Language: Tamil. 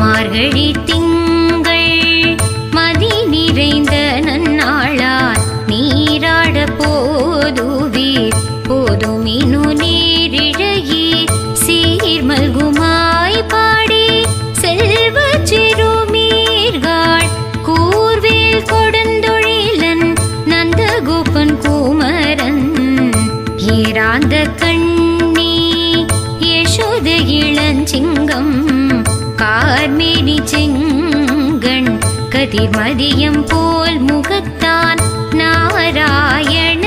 மார்கழி திங்கள் மதி நிறைந்த நன்னாளால் நீராட போதுவீர் போதுமினு நீரிழையே சீர்மல்குமாய் பாடி செல்வ சிறுமீர்கள் கூர்வேல் கொடுந்தொழிலன் நந்தகோபன் குமரன் ஏராந்த கண்ணி யசோத இளஞ்சிங்கம் கார்மேனி செங்கண் கதிர்மதியம் போல் முகத்தான் நாராயண